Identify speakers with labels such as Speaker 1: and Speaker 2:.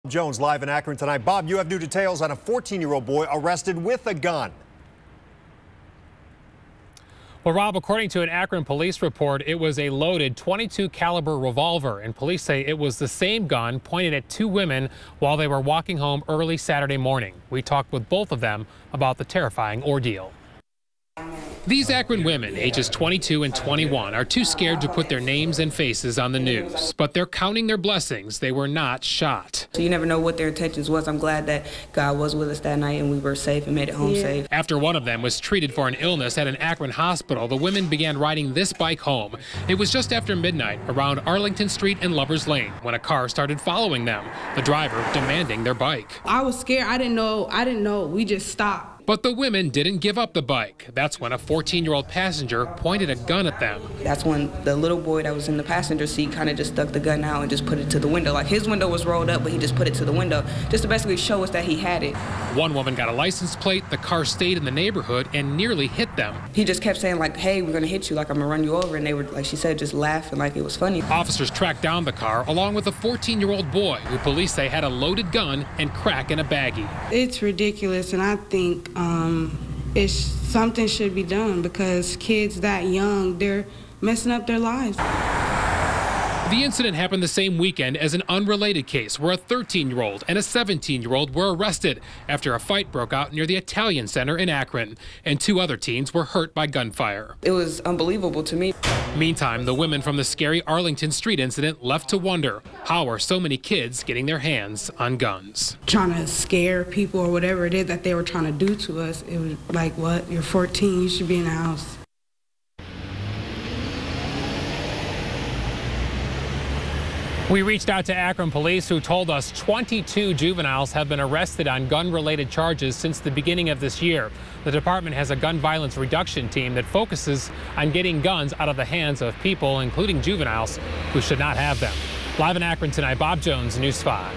Speaker 1: Jones live in Akron tonight. Bob, you have new details on a 14-year-old boy arrested with a gun.
Speaker 2: Well, Rob, according to an Akron police report, it was a loaded .22 caliber revolver, and police say it was the same gun pointed at two women while they were walking home early Saturday morning. We talked with both of them about the terrifying ordeal. These Akron women, ages 22 and 21, are too scared to put their names and faces on the news. But they're counting their blessings. They were not shot.
Speaker 3: So you never know what their intentions was. I'm glad that God was with us that night and we were safe and made it home safe.
Speaker 2: After one of them was treated for an illness at an Akron hospital, the women began riding this bike home. It was just after midnight around Arlington Street and Lover's Lane when a car started following them, the driver demanding their bike.
Speaker 4: I was scared. I didn't know. We just stopped.
Speaker 2: But the women didn't give up the bike. That's when a 14-year-old passenger pointed a gun at them.
Speaker 3: That's when the little boy that was in the passenger seat kind of just stuck the gun out and just put it to the window. Like his window was rolled up, but he just put it to the window just to basically show us that he had it.
Speaker 2: One woman got a license plate. The car stayed in the neighborhood and nearly hit them.
Speaker 3: He just kept saying like, hey, we're gonna hit you, like I'm gonna run you over. And they were, like she said, just laughing like it was funny.
Speaker 2: Officers tracked down the car along with a 14-year-old boy who police say had a loaded gun and crack in a baggie.
Speaker 4: It's ridiculous, and I think something should be done because kids that young, they're messing up their lives.
Speaker 2: The incident happened the same weekend as an unrelated case where a 13-year-old and a 17-year-old were arrested after a fight broke out near the Italian Center in Akron, and two other teens were hurt by gunfire.
Speaker 3: It was unbelievable to me.
Speaker 2: Meantime, the women from the scary Arlington Street incident left to wonder, how are so many kids getting their hands on guns?
Speaker 4: Trying to scare people or whatever it is that they were trying to do to us. It was like, what? You're 14, you should be in the house.
Speaker 2: We reached out to Akron police, who told us 22 juveniles have been arrested on gun-related charges since the beginning of this year. The department has a gun violence reduction team that focuses on getting guns out of the hands of people, including juveniles, who should not have them. Live in Akron tonight, Bob Jones, News 5.